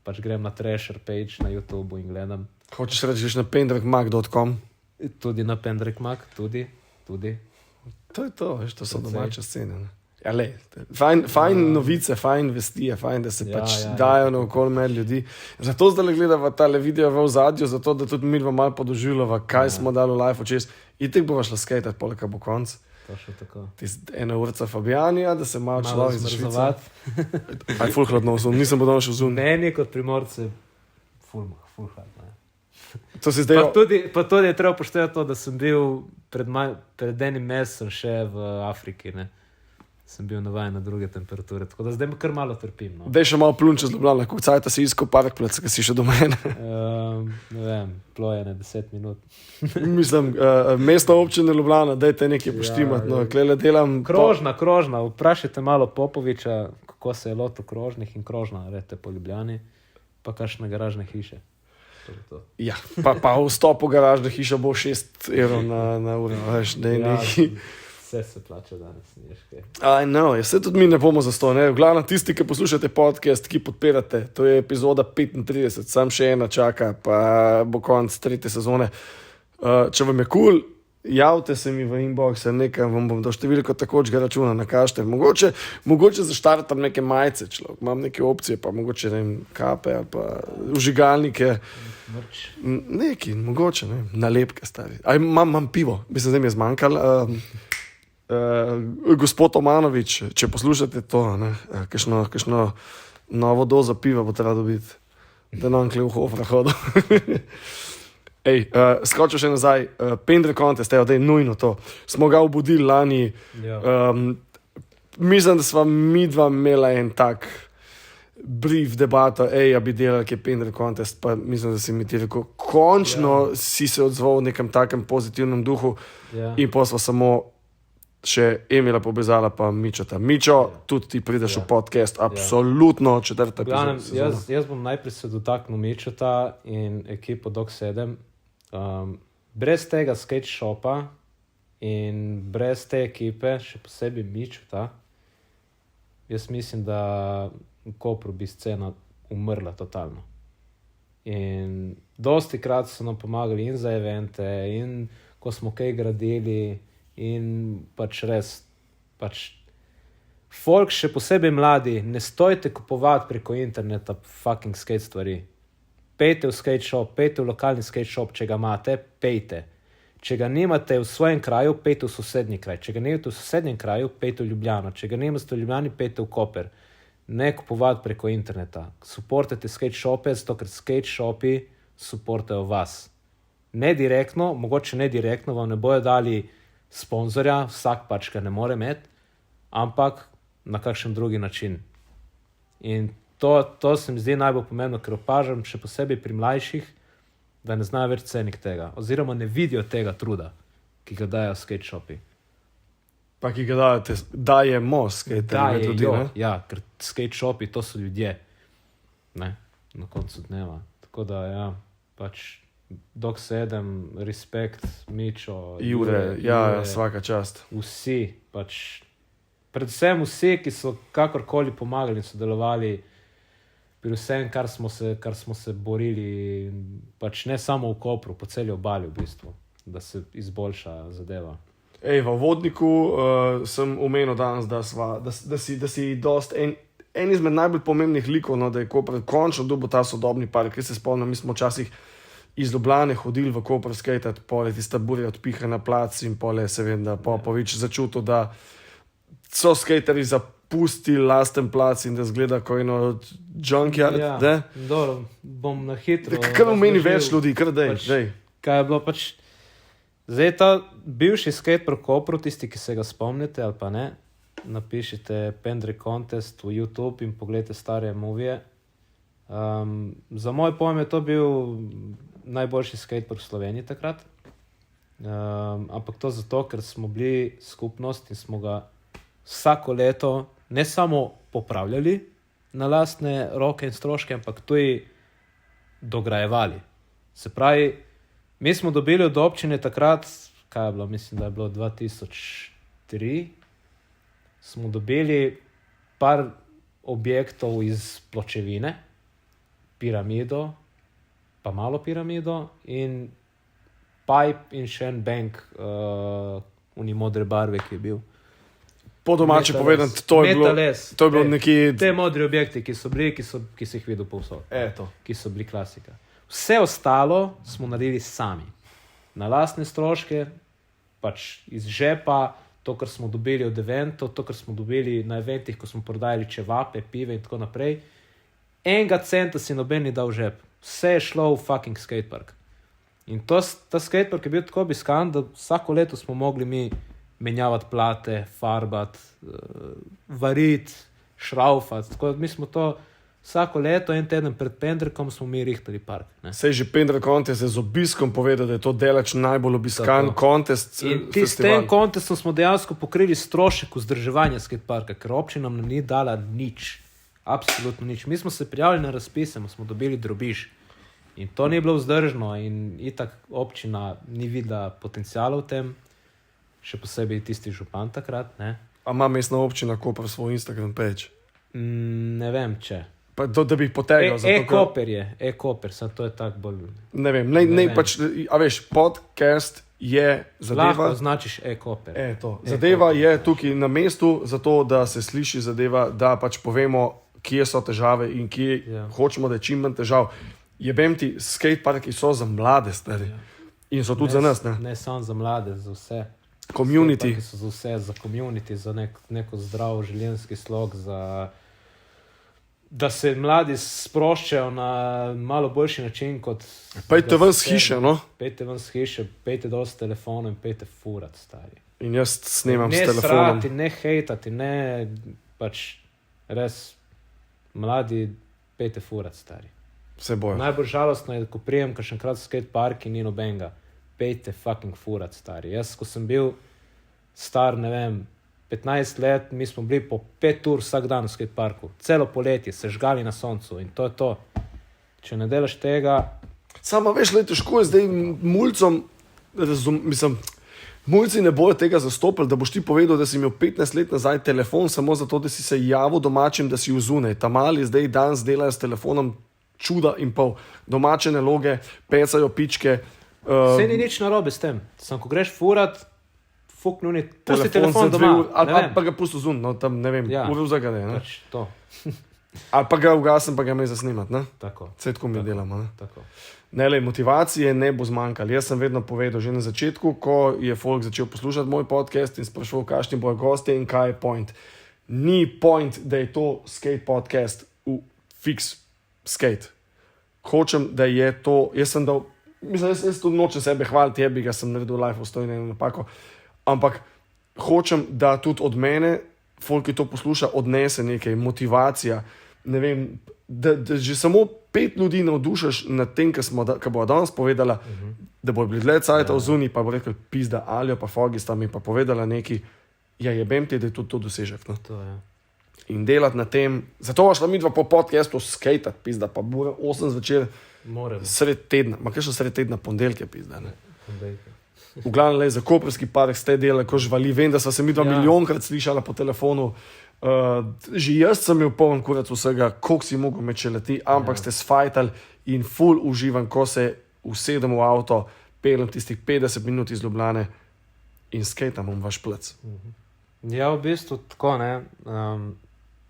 Pač grem na Treasure page na YouTubeu in gledam. Hočeš reči, greš na pendrekmag.com? Tudi na Pendrek Mag, tudi. To je to, veš, to so domače scene. Ne? Ja, le, fajn novice, fajn vesti, fajn, da se dajo na okol med ljudi. Zato zdaj gledava tale video v ozadju, zato da tudi mi dva malo podoživljava, kaj smo dali v life čez. Itek bova šla skatat, poleka bo konc. To še tako. Ena urca Fabijanija, da se malo človek zmrzovati. Aj, ful hladno vzum, nisem bo danes šel zun. Meni kot Primorce ful hladno. To si zdaj... Pa tudi je treba upoštevati to, da sem bil pred enim mesecem še v Afriki, ne. Sem bil navajen na druge temperature, tako da zdaj me kar malo trpim. No. Dej še malo plun čez Ljubljana, kako cajta si iskal Parkplac, ki si še do mene. Ne vem, ploje na 10 minut. Mislim, mestna občina Ljubljana, dajte nekaj poštimat, no, klele delam... Krožna, vprašajte malo Popoviča, kako se je lotil krožnih in krožna, rete po Ljubljani, pa kakšne garažne hiše. Ja, pa vstop v garažne hiše bo 6 evrov na uro, veš, dej neki... Vse se plača danes, niješ kaj. I know, vse tudi mi ne bomo za to, ne. Glavno tisti, ki poslušate podcast, ki podpirate, to je epizoda 35, sam še ena čaka, pa bo konc 3. sezone. Če vam je cool, javite se mi v inbox, nekaj vam bom dal številko takočega računa, nakažite. Mogoče zaštartam neke majice, človek, imam neke opcije, pa mogoče ne vem, kape ali pa užigalnike. Neki, mogoče, ne, nalepke stari. Imam pivo, zdaj mi je zmanjkalo. Gospod Omanovič, če poslušate to, kakšno novo dozo piva bo treba dobiti, da nam kle v Hofra hodo. Skočil še nazaj, Pendrek Contest, da je nujno to. Smo ga obudili lani, mislim, da sva mi dva imela en tak brief debato, a bi delali kaj Pendrek Contest, pa mislim, da si mi ti rekel, končno si se odzval v nekem takem pozitivnem duhu in pa sva samo še Emila pobezala pa Mičota. Mičo, tudi ti prideš v podcast, absolutno 4. epizoda. Jaz bom najprej se dotaknil Mičota in ekipo Dog 7. Brez tega skate shopa in brez te ekipe, še posebej Mičota, jaz mislim, da v Kopru bi scena umrla totalno. In dosti krat so nam pomagali in za evente, in ko smo kaj gradili, in pač res, folk, še posebej mladi, ne stojte kupovati preko interneta fucking skate stvari. Pejte v skate shop, pejte v lokalni skate shop, če ga imate, pejte. Če ga nimate v svojem kraju, pejte v sosednji kraj. Če ga nimate v sosednjem kraju, pejte v Ljubljano. Če ga nimate v Ljubljani, pejte v Koper. Ne kupovati preko interneta. Supportajte skate shope, zato ker skate shopi supportajo vas. Ne direktno, mogoče ne direktno, vam ne bojo dali sponzorja, vsak pač ga ne more imeti, ampak na kakšen drugi način. In to se mi zdi najbolj pomembno, ker opažam še posebej pri mlajših, da ne znajo več ceniti tega, oziroma ne vidijo tega truda, ki ga dajo skate shopi. Pa ki ga dajemo skaterji tudi, ne? Ja, ker skate shopi, to so ljudje, ne, na koncu dneva. Tako da, ja, pač Dog 7, respekt, Mičo, Jure, svaka čast. Vsi, pač, predvsem vsi, ki so kakorkoli pomagali in sodelovali, pri vsem, kar smo se borili, pač ne samo v Kopru, po celi obali v bistvu, da se izboljša zadeva. V vodniku sem omenil danes, da si dost en izmed najbolj pomembnih likov, no, da je Koper končno dobil ta sodobni park. Ker se spomnim, mi smo včasih iz Ljubljane hodili v Koper skejtat, pole tista burja odpiha na plac in pole se vem, da Popovič začutil, da so skejteri zapustili lasten plac in da zgleda kot eno junkyard. Ja, dobro, bom na hitro. Kar omeni več ljudi, kar dej. Kaj je bilo pač. Zdaj ta bivši skate park v Kopru, tisti, ki se ga spomnite ali pa ne, napišite Pendry Contest v YouTube in pogledajte stare movije. Za moj pojem je to bil najboljši skatepark v Sloveniji takrat. Ampak to zato, ker smo bili skupnost in smo ga vsako leto ne samo popravljali na lastne roke in stroške, ampak tudi dograjevali. Se pravi, mi smo dobili od občine takrat, kaj je bilo, mislim, da je bilo 2003, smo dobili par objektov iz pločevine, piramido, pa malo piramido in pipe in še en bank uni modre barve, ki je bil. Po domače povedano, to je bilo neki... Te modri objekti, ki so bili, ki si jih videl povsod. Ki so bili klasika. Vse ostalo smo naredili sami. Na lastne stroške, pač iz žepa, to, kar smo dobili od eventov, to, kar smo dobili na eventih, ko smo prodajali čevape, pive in tako naprej. Enega centa si noben ni dal v žep. Vse je šlo v fucking skatepark. In ta skatepark je bil tako obiskan, da vsako leto smo mogli mi menjavati plate, farbati, variti, šraufati. Tako da mi smo to vsako leto, en teden pred Pendrekom smo mi rihtali park. Sej že Pendry Contest je z obiskom povedal, da je to daleč najbolj obiskan kontest. In s tem kontestom smo dejansko pokrili strošek vzdrževanja skateparka, ker občina nam ni dala nič. Absolutno nič. Mi smo se prijavili na razpise, smo dobili drobiž. In to ni bilo vzdržno in itak občina ni videla potencijala v tem, še posebej tisti župan takrat. Ne? A ima mestna občina Koper svoj Instagram page? Ne vem, če. Pa da bi jih potegal. E-Koper, samo to je tako bolj... Ne vem, pač, a veš, podcast je zadeva... Lahko označiš E-Koper. Zadeva je tukaj na mestu, zato da se sliši zadeva, da pač povemo, kje so težave in kje hočemo, da je čim manj težav. Jebem ti, skateparki so za mlade, stari. In so tudi za nas, ne? Ne samo za mlade, za vse. Community. Skateparki so za vse, za community, za neko zdrav življenjski slog, da se mladi sproščajo na malo boljši način kot... Pejte ven z hiše, no? Pejte ven z hiše, pejte dol s telefonom in pejte furat, stari. In jaz snemam s telefonom. Ne srati, ne hejtati, ne pač res mladi pejte furat, stari. Vse bojo. Najbolj žalostno je, ko prijem kakšenkrat v skatepark in ni nobenega. Pejte fucking furat, stari. Jaz, ko sem bil star, ne vem, 15 let, mi smo bili po 5 ur vsak dan v skateparku. Celo poletje, se žgali na soncu in to je to. Če ne delaš tega... Samo veš, težko je zdaj mulcom, mislim, mulci ne bojo tega zastopili, da boš ti povedal, da si imel 15 let nazaj telefon samo zato, da si se javil domačim, da si vzunaj. Ta mali zdaj danes delajo s telefonom čuda in pol. Domače naloge, pecajo pičke. Vse ni nič narobe s tem. Samo ko greš furat, fuknuni, pusti telefon doma. Ali pa ga pusti zun, no tam ne vem, uro zagade. Pač to. Ali pa ga ugasim, pa ga me zasnimat, ne? Tako. Vse tako mi delamo, ne? Tako. Ne, motivacije ne bo zmanjkalo. Jaz sem vedno povedal že na začetku, ko je folk začel poslušati moj podcast in sprašoval, kakšni bojo gostje in kaj je point. Ni point, da je to skate podcast v fix skate. Hočem, da je to, jaz to nočem sebe hvaliti, jebi ga sem naredil life ostojno eno napako, ampak hočem, da tudi od mene, folk, ki to posluša, odnese nekaj, motivacija, ne vem, da že samo 5 ljudi navdušaš nad tem, kar bo danes povedala, da bo bili dlje cajta v zuni, pa bo rekel, pizda Aljo, pa Fogi sta mi pa povedala nekaj, jebem ti, da je tudi to dosežek. No? To je. In delati na tem, zato vaš mi dva po podcastu skejtat, pizda, pa bo 8 zvečer sred tedna, ma kaj še sred tedna, ponedeljke, pizda, ne. V glavnem, za koprski park ste delali, ko živali, vem, da sva se mi dva milijonkrat slišala po telefonu, Že jaz sem imel poln kurac vsega, koliko si mogel imeti če leti, ampak ste sfajtali in ful uživam, ko se usedem v avto, pelem tistih 50 minut iz Ljubljane in skejtam vaš plec. Ja, v bistvu tako, ne.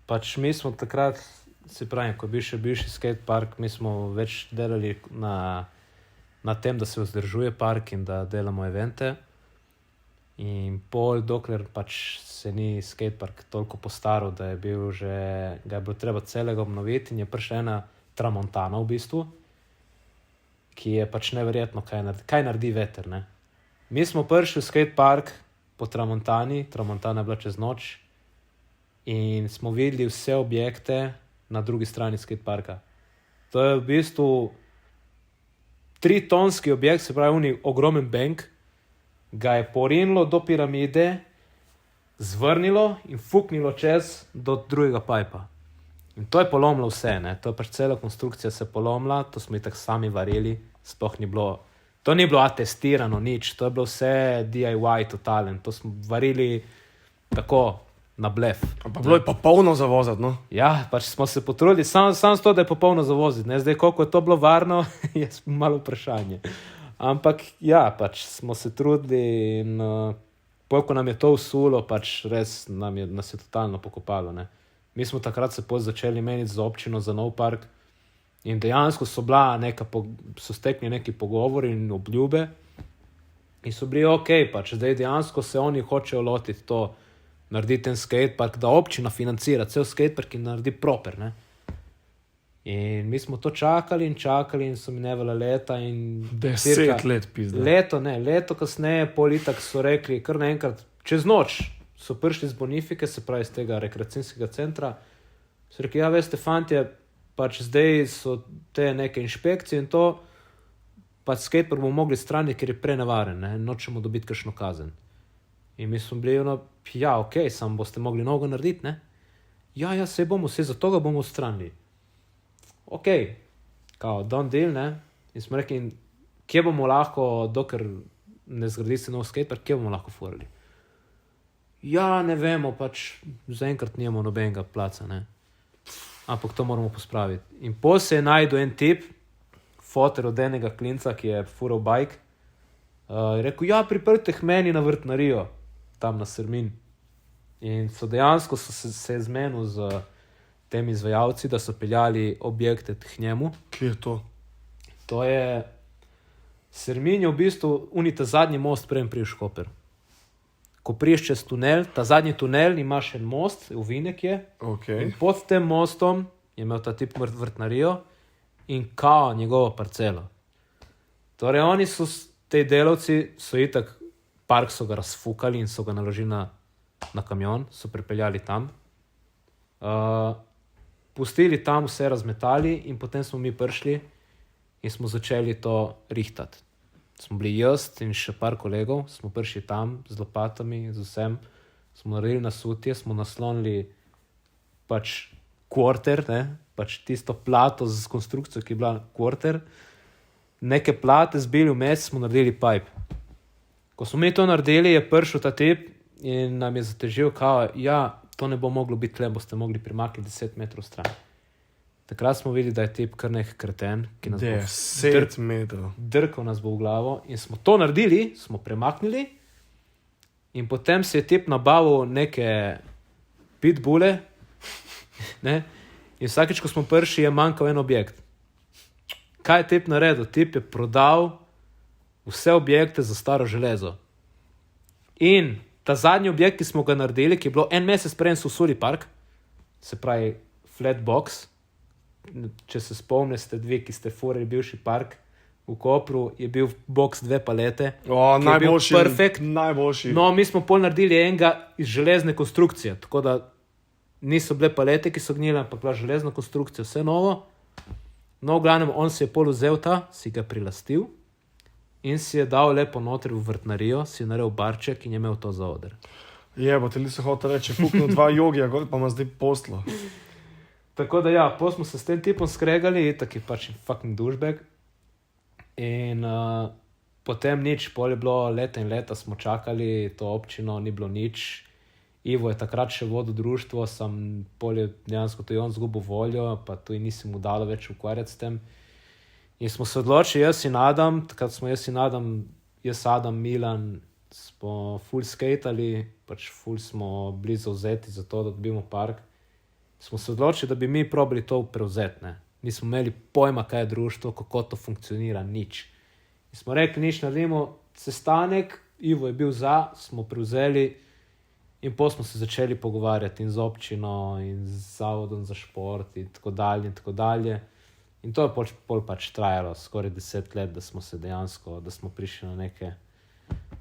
Pač mi smo takrat, se pravi, ko je bil še bivši skatepark, mi smo več delali na tem, da se vzdržuje park in da delamo evente. In pol, dokler pač se ni skatepark toliko postaral, da je bil že, ga je bilo treba celega obnoviti in je prišla ena tramontana v bistvu, ki je pač neverjetno, kaj naredi veter, ne. Mi smo prišli v skatepark po tramontani, tramontana je bila čez noč in smo videli vse objekte na drugi strani skateparka. To je v bistvu 3-tonski objekt, se pravi, ogromen bank, ga je porinilo do piramide, zvrnilo in fuknilo čez do drugega pajpa. In to je polomilo vse, ne. To je pač cela konstrukcija se polomila, to smo itak sami varili, sploh ni bilo, to ni bilo atestirano nič, to je bilo vse DIY totalen, to smo varili tako na blef. Pa bilo je pa polno zavozati, no? Ja, pač smo se potrudili, samo s to, da je popolno zavoziti, ne. Zdaj, koliko je to bilo varno, je malo vprašanje. Ampak ja, pač smo se trudili in ko nam je to usulo, pač res nas je totalno pokopalo, ne. Mi smo takrat se začeli meniti za občino, za nov park in dejansko so stekli neki pogovori in obljube in so bili okej, pač zdaj dejansko se oni hočejo lotiti to, narediti ten skatepark, da občina financira cel skatepark in naredi proper, ne. In mi smo to čakali in so minevala leta in 10 let pizda. Leto kasneje, pol itak so rekli, kar naenkrat, čez noč so prišli z bonifike, se pravi iz tega rekreacijskega centra, so rekli, ja, veste, fantje, pač zdaj so te neke inšpekcije in to, pač skatepark bomo mogli straniti, ker je prenevaren, ne, nočemo dobiti kakšno kazen. In mi smo bili, ja, okej, samo boste mogli nogo narediti, ne? Ja, sej bomo, sej zato ga bomo odstranili. Okej, kao, don't deal, ne? In smo rekli, kje bomo lahko, dokler ne zgradi se nov skatepark, kje bomo lahko furali? Ja, ne vemo, pač zaenkrat nimamo nobenega placa, ne? Ampak to moramo pospraviti. In pol se je našel en tip, foter od enega klinca, ki je fural bike, je rekel, ja, pripeljite k meni na vrtnarijo, tam na Srmin. In so dejansko se zmenil z temi izvajalci, da so peljali objekte k njemu. Kje je to? To je Srmin je v bistvu ta zadnji most, preden priješ v Koper. Ko priješ čez tunel, ta zadnji tunel, imaš en most, ovinek je, in pod tem mostom je imel ta tip vrtnarijo in kao njegovo parcelo. Torej oni so, te delavci so itak, park so ga razfukali in so ga naložili na kamion, so pripeljali tam. Pustili tam, vse razmetali in potem smo mi prišli in smo začeli to rihtati. Smo bili jaz in še par kolegov, smo prišli tam z lopatami, z vsem, smo naredili nasutje, smo naslonili pač kvarter, ne, pač tisto plato z konstrukcijo, ki je bila kvarter, neke plate zbili vmes, smo naredili pipe. Ko smo mi to naredili, je prišel ta tip in nam je zatežil, kao, ja, to ne bo moglo biti tle, boste mogli primakniti 10 metrov stran. Takrat smo videli, da je tip kar nek kreten, ki nas 10 metrov. Drkal nas bo v glavo in smo to naredili, smo premaknili in potem se je tip nabavil neke pitbulle, ne, in vsakeč, ko smo prišli, je manjkal en objekt. Kaj je tip naredil? Tip je prodal vse objekte za staro železo. In ta zadnji objekt, ki smo ga naredili, ki je bilo en mesec preden so usuli park, se pravi flat box, če se spomnite dve, ki ste furali bivši park v Kopru, je bil box 2 palete. Najboljši. Perfekt. Najboljši. No, mi smo pol naredili enega iz železne konstrukcije, tako da niso bile palete, ki so gnile, ampak bila železna konstrukcija, vse novo. No, v glavnem, on si je pol vzel ta, si ga prilastil in si je dal lepo notri v vrtnarijo, si je naredil barček in je imel to za oder. Jebote, li se hotel reči, fuknil 2 jogija, gor pa ima zdaj poslo. Tako da ja, pol smo se s tem tipom skregali, tak je pač fucking douchebag. In potem nič, pol je bilo leta in leta, smo čakali to občino, ni bilo nič. Ivo je takrat še vodil društvo, sem polje dejansko to je on zgubil voljo, pa to in nisem mu dalo več ukvarjati s tem. In smo se odločili, jaz in Adam, takrat smo jaz, Adam, Milan, smo full skatali, pač full smo bili zavzeti za to, da dobimo park. Smo se odločili, da bi mi probali to prevzeti, ne. Nismo imeli pojma, kaj je društvo, kako to funkcionira, nič. In smo rekli, nič naredimo, sestanek, Ivo je bil za, smo prevzeli in potem smo se začeli pogovarjati in z občino in z zavodom za šport in tako dalje in tako dalje. In to je pol pač trajalo skoraj 10 let, da smo se dejansko, da smo prišli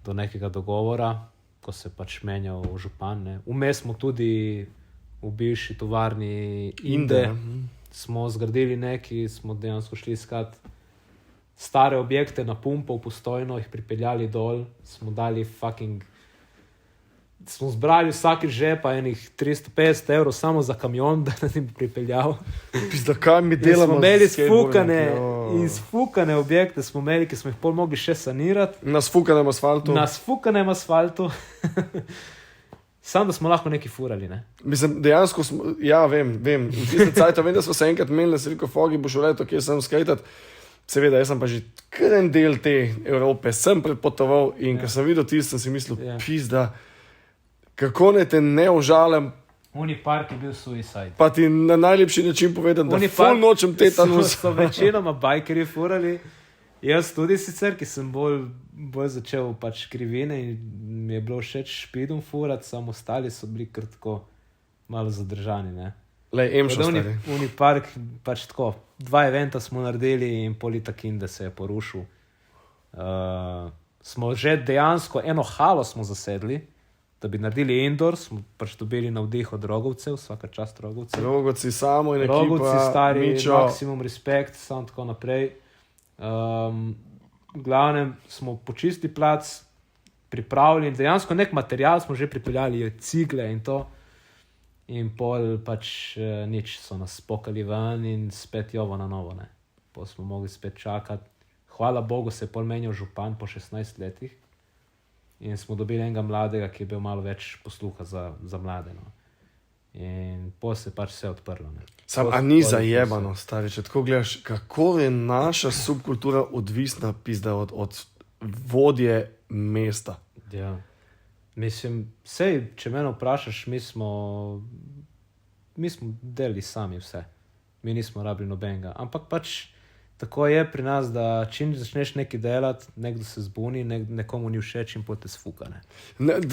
do nekega dogovora, ko se pač menjal župan, ne. Vmes smo tudi v bivši tovarni Inde, smo zgradili neki, smo dejansko šli iskat stare objekte na pumpo v Postojno, jih pripeljali dol, smo zbrali vsaki žepa enih 350 evrov samo za kamion, da nas bi pripeljal. Pizda, kaj mi delamo? Smo imeli sfukane objekte, smo imeli, ki smo jih pol mogli še sanirati. Na sfukanem asfaltu. Samo, da smo lahko nekaj furali, ne? Mislim, dejansko smo, ja, vem, v tistem cajtu, vem, da smo se enkrat imeli na Silicon Fogi, boš leto, kjer sem skajtat. Seveda, jaz sem pa že kar en del te Evrope sem prepotoval in ko sem videl tisto, sem si mislil, pizda, kako ne te ne užalim. Unipark je bil suicide. Pa ti na najlepši način povedam, da ful nočem tetanus. So večinoma bajkerji furali. Jaz tudi sicer, ki sem bolj začel pač krivine in mi je bilo všeč špidom furati, samo ostali so bili kar tako malo zadržani, ne. Lej, emšo stari. Unipark, pač tako, 2 eventa smo naredili in politakin, da se je porušil. Smo že dejansko, eno halo smo zasedli, da bi naredili indoor, smo pač dobili navdih od Rogovcev, vsaka čast Rogovcev. Rogovci samo in ekipa, Rogovci stari, Mičo. maksimum respekt, samo tako naprej. V glavnem smo počistili plac, pripravili, dejansko nek material smo že pripeljali, cigle in to. In pol pač nič, so nas spokali ven in spet jovo na novo, ne. Pol smo mogli spet čakati. Hvala Bogu se je pol menjal župan po 16 letih in smo dobili enega mladega, ki je bil malo več posluha za mlade, no. In pol se pač vse odprlo, ne. Sam, a ni zajebano, stari, če tako gledaš, kako je naša subkultura odvisna, pizda, od vodje mesta. Ja. Mislim, sej, če mene vprašaš, mi smo delali sami vse. Mi nismo rabili nobenega. Ampak pač tako je pri nas, da čim začneš nekaj delati, nekdo se zbuni, nekomu ni všeč in potem te sfuka, ne.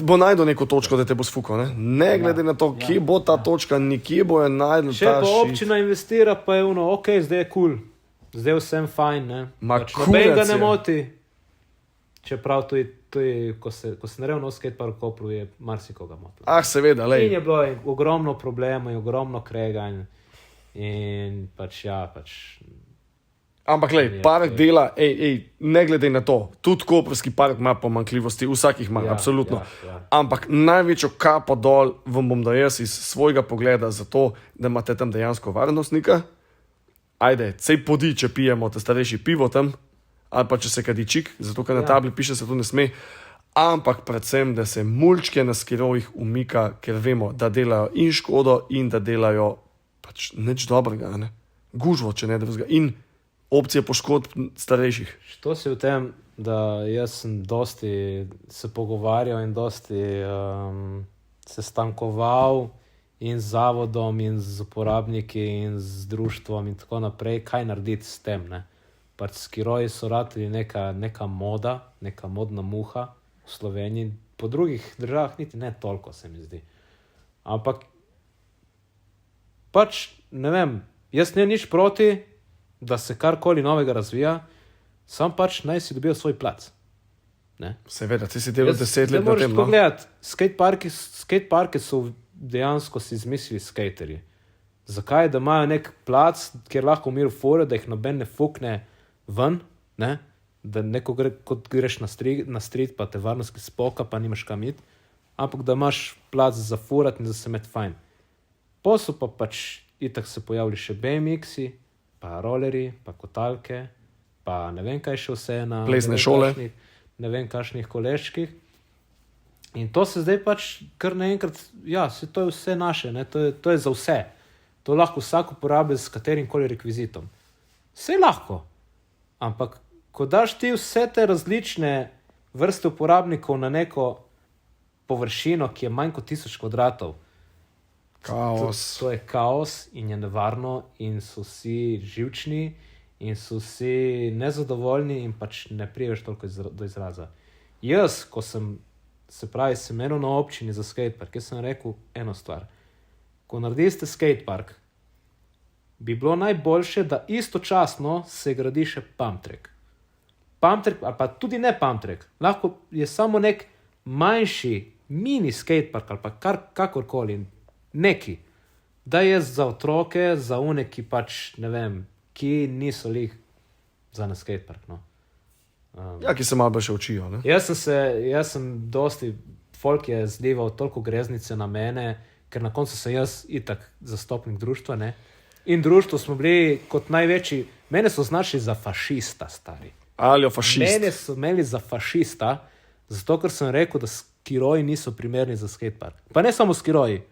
Bo najdel neko točko, da te bo sfukal, ne? Ne glede na to, kje bo ta točka, nikje bo je najdel ta shit. Še pa občina investira, pa je ono, ok, zdaj je cool. Zdaj vsem fajn, ne. Ma pač nobenega ne moti. Čeprav to je, ko se naredil nov skatepark v Kopru, je marsikoga motilo. Seveda, lej. In je bilo ogromno problemov in ogromno kreganj in pač Ampak lej, park dela, ne glede na to, tudi koprski park ima pomanjkljivosti, vsakih ima, absolutno. Ja. Ampak največjo kapo dol vam bom dal jaz iz svojega pogleda za to, da imate tam dejansko varnostnika. Ajde, cej podi, če pijemo te starejši pivo tam, ali pa če se kadičik, zato ker na tabli piše, se to ne sme. Ampak predvsem, da se mulčke na skirovih umika, ker vemo, da delajo in škodo in da delajo pač nič dobrega, ne. Gužvo, če ne drugega. In opcije poškodb starejših. Što si v tem, da jaz sem dosti se pogovarjal in dosti se stankoval in z zavodom in z uporabniki in z društvom in tako naprej, kaj narediti s tem, ne. Pač skiroji so ratili neka moda, neka modna muha v Sloveniji, po drugih državah niti ne toliko, se mi zdi. Ampak pač, ne vem, jaz ne nič proti, da se karkoli novega razvija, sam pač naj si dobijo svoj plac. Ne? Seveda, ti si delal 10 let na tem, no? Moraš pogledati, skateparke so dejansko si izmislili skaterji. Zakaj? Da imajo nek plac, kjer lahko v miru furajo, da jih noben ne fukne ven, ne? Da neko kot greš na street, pa te varnostki spoka, pa nimaš kam iti, ampak da imaš plac za furat in za se imeti fajn. Posel pa pač itak se pojavili še BMX-i, pa roleri, pa kotalke, pa ne vem kaj še vse na plesne šole. Ne vem kakšnih koleščkih. In to se zdaj pač kar naenkrat, ja, to je vse naše, ne? To je za vse. To lahko vsak uporabi s katerim koli rekvizitom. Vse lahko, ampak ko daš ti vse te različne vrste uporabnikov na neko površino, ki je manj kot 1000 kvadratov, Kaos. to je kaos in je nevarno in so vsi živčni in so vsi nezadovoljni in pač ne priješ toliko do izraza. Jaz, ko sem imel na občini za skatepark, jaz sem rekel eno stvar. Ko naredite skatepark, bi bilo najboljše, da istočasno se gradi še pumptrack. Pumptrack, ali pa tudi ne pumptrack, lahko je samo nek manjši mini skatepark ali pa kakorkoli, neki, da je za otroke, za one, ki pač, ne vem, ki niso lih za na skatepark, no. Ja, ki se malo bolj še učijo, ne? Jaz sem dosti, folk je zlival toliko greznice na mene, ker na koncu sem jaz itak zastopnik društva, ne. In društvo smo bili kot največji, mene so označili za fašista, stari. Ali fašist. Mene so imeli za fašista, zato ker sem rekel, da skiroji niso primerni za skatepark. Pa ne samo skiroji,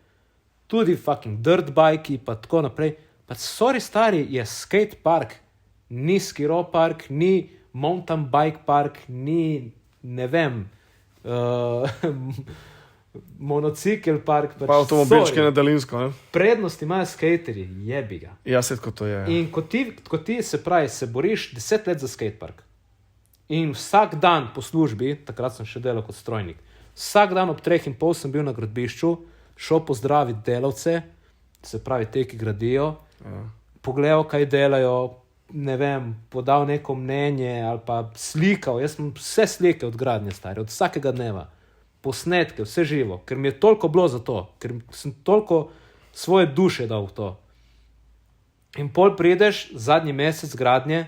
tudi fucking dirt bike pa tako naprej. Pa sorry, stari, je skatepark, ni skiro park, ni mountain bike park, ni, ne vem, monocikel park. Pa avtomobilčke na daljinsko, ne? Prednost imajo skaterji, jebi ga. Ja, se kot to je. Ja. In ko ti se pravi, se boriš 10 let za skatepark in vsak dan po službi, takrat sem še delal kot strojnik, vsak dan ob 3:30 sem bil na gradbišču, šel pozdraviti delavce, se pravi te, ki gradijo, pogledal, kaj delajo, ne vem, podal neko mnenje ali pa slikal. Jaz sem vse slike od gradnje, stari, od vsakega dneva, posnetke, vse živo, ker mi je toliko bilo za to, ker sem toliko svoje duše dal v to. In pol prideš zadnji mesec gradnje,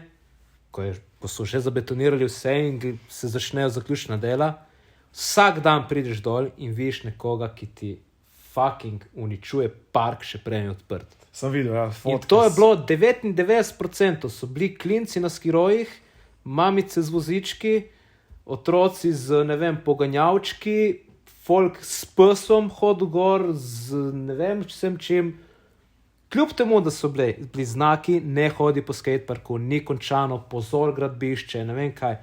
ko so že zabetonirali vse in se začnejo zaključna dela, vsak dan prideš dol in vidiš nekoga, ki ti fucking uničuje park, še prej odprt. Sem videl, ja. In to je bilo 99%, so bili klinci na skirojih, mamice z vozički, otroci z, ne vem, poganjavčki, folk s psom hodil gor, z ne vem čim. Kljub temu, da so bili znaki, ne hodi po skateparku, ni končano, pozor gradbišče, ne vem kaj,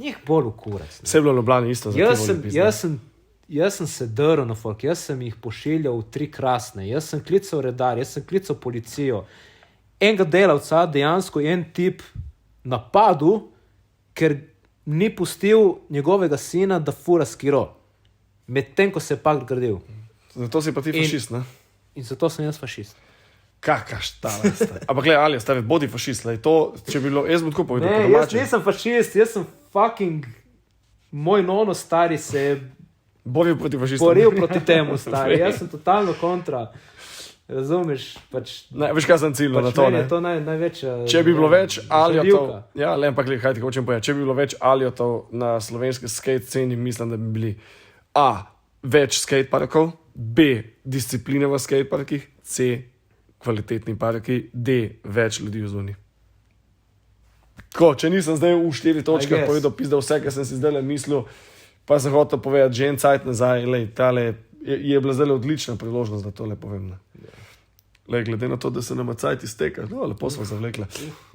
njih bolj v kurac. Vse je bilo v Ljubljani isto. Jaz sem se drl na folk, jaz sem jih pošiljal v 3 Krasne, jaz sem klical redar, jaz sem klical policijo. Enega delavca, dejansko en tip napadel, ker ni pustil njegovega sina, da fura skiro, medtem ko se je park gradil. Zato si pa ti fašist, ne? In zato sem jaz fašist. Kaka štala ste. Ampak gledaj, Ali, stavi, bodi fašist, to, če bi bilo, jaz bom tako povedal. Ne, jaz nisem fašist, jaz sem fucking, moj nono stari se je boril proti temu, stari. Jaz sem totalno kontra. Razumeš? Pač, ne, veš, kaj sem ciljno na to, ne? Je to največja... Če bi bilo več Alijotov... Ja, le, ampak kaj ti hočem povedati. Če bi bilo več Alijotov na slovenski skate sceni, mislim, da bi bili A, več skateparkov, B, discipline v skateparkih, C, kvalitetni parki, D, več ljudi v zoni. Tako, če nisem zdaj v 4 točkah povedal pizda vse, kar sem si zdaj mislil, pa sem hotel povedati, že en cajt nazaj, je bila zdaj odlična priložnost, da tole povem. Glede na to, da se nama cajt izteka, lepo smo zavlekli.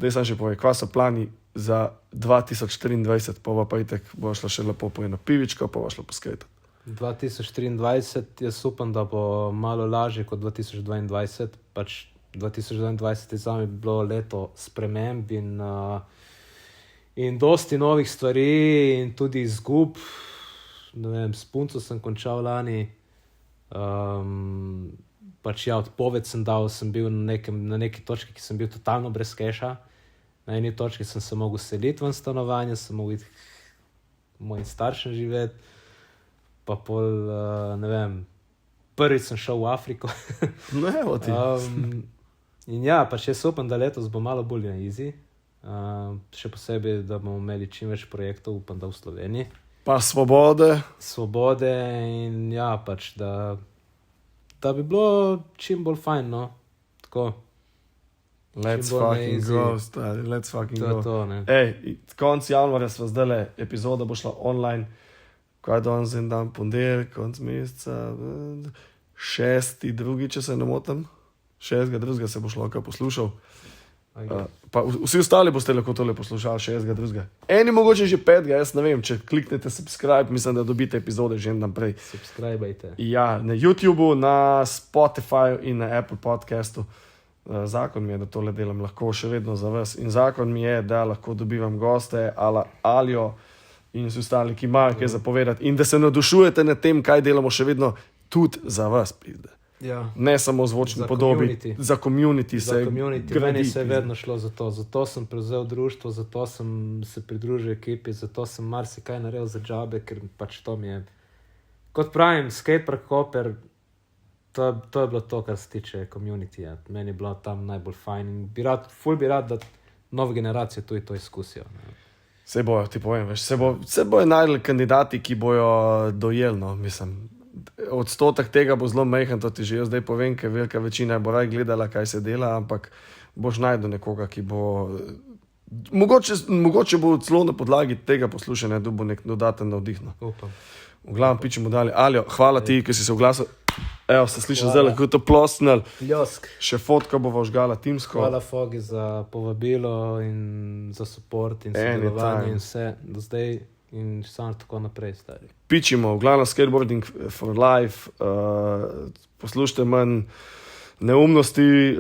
Daj sam še povej, kva so plani za 2024, pa itek bo šla še lepo po eno pivičko, pa bo šla po skejtu. 2023, jaz upam, da bo malo lažje kot 2022, pač 2022 je zame bilo leto sprememb in dosti novih stvari in tudi izgub. Ne vem, s punco sem končal lani, pač ja, odpoved sem dal, sem bil na neki točki, ki sem bil totalno brez keša. Na eni točki sem se mogel seliti ven stanovanja, sem mogel iti mojim staršem živeti, pa pol, ne vem, prvič sem šel v Afriko. Ne, evo ti. In ja, pač jaz upam, da letos bo malo bolj na easy, še posebej, da bomo imeli čim več projektov, upam, da v Sloveniji. Pa svobode. Svobode in ja, pač, da bi bilo čim bolj fajn, no, tako. Let's fucking go, stari, let's fucking go. To, ne. Ej, konc januarja sva zdajle, epizoda bo šla online, kaj danes en dan, ponedeljek, konec meseca, 6.2., če se ne motim, 6.2. se boš lahko poslušal. Pa vsi ostali boste lahko tole poslušali 6.2. Eni mogoče že 5, jaz ne vem, če kliknete subscribe, mislim, da dobite epizode že en dan prej. Subscribajte. Ja, na YouTubeu, na Spotifyju in na Apple podcastu. Zakon mi je, da tole delam lahko še vedno za vas in zakon mi je, da lahko dobivam goste Aljo in vsi ostali, ki imajo kaj zapovedati in da se navdušujete nad tem, kaj delamo še vedno tudi za vas, pizde. Ja. Ne samo zvočni podobi, za community. Za community, meni se je vedno šlo za to. Zato sem prevzel društvo, zato sem se pridružil ekipi, zato sem marsikaj naredil za džabe, ker pač to mi je, kot pravim, skatepark Koper, to je bilo to, kar se tiče communityja. Meni je bilo tam najbolj fajn in ful bi rad, da nove generacije tudi to izkusijo. Ne. Se bojo, ti povem, veš, se bojo najdeli kandidati, ki bojo dojeli, no, mislim. Odstotek tega bo zelo majhen, to ti že jaz zdaj povem, ker velika večina bo raj gledala, kaj se dela, ampak boš najdel nekoga, ki bo... Mogoče bo celo na podlagi tega poslušanja dobil nek dodaten navdih. No. Upam. V glavnem pičemo dalje. Aljo, hvala ti, ki si se oglasil. Evo, se slišal zdaj, lahko to plosnil. Ljosk. Še fotka bova žgala timsko. Hvala Fogi za povabilo in za support in sodelovanje in vse do zdaj in samo tako naprej, stari. Pičimo, v glavnem skateboarding for life, poslušajte manj neumnosti,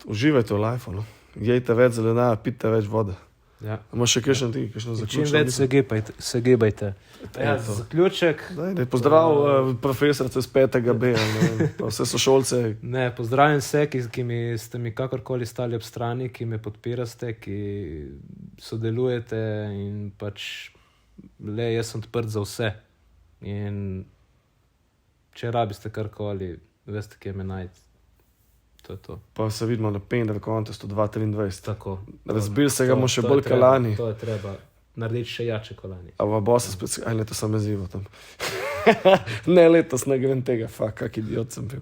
uživajte v life, no. Jejte več zelenja, pite več vode. Ja. Imaš še kakšen ti, kakšno zaključno? Čim več se gibajte. Ja, zaključek. Daj, pozdrav profesorce z 5B, pa vse sošolce. Ne, pozdravljam vse, ki ste mi kakorkoli stali ob strani, ki me podpirate, ki sodelujete in pač jaz sem odprt za vse. In če rabiste karkoli, veste, kje me najti. To je to. Pa se vidimo na Painter Contestu 2023. Tako. Razbil se ga bomo še bolj kalani. To je treba narediti še jače kolani. A bosa spet, letos sem jezivo tam. Ne, letos ne grem tega, kak idiot sem bil.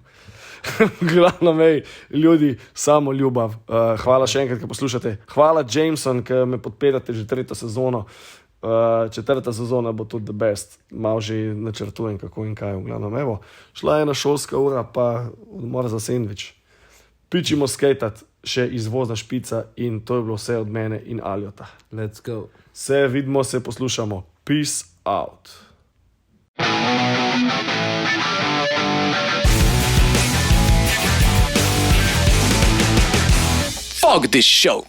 Glavno mej, ljudi, samo ljubav. Hvala še enkrat, ki poslušate. Hvala Jameson, ki me podpirate že 3. sezono. 4. sezona bo tudi the best. Malo že načrtujem, kako in kaj. V glavnem, evo, šla je ena šolska ura, pa odmor za sendvič. Pičimo skatat, še izvozna špica in to je bilo vse od mene in Aljota. Let's go. Se vidimo, se poslušamo. Peace out. Fuck this show.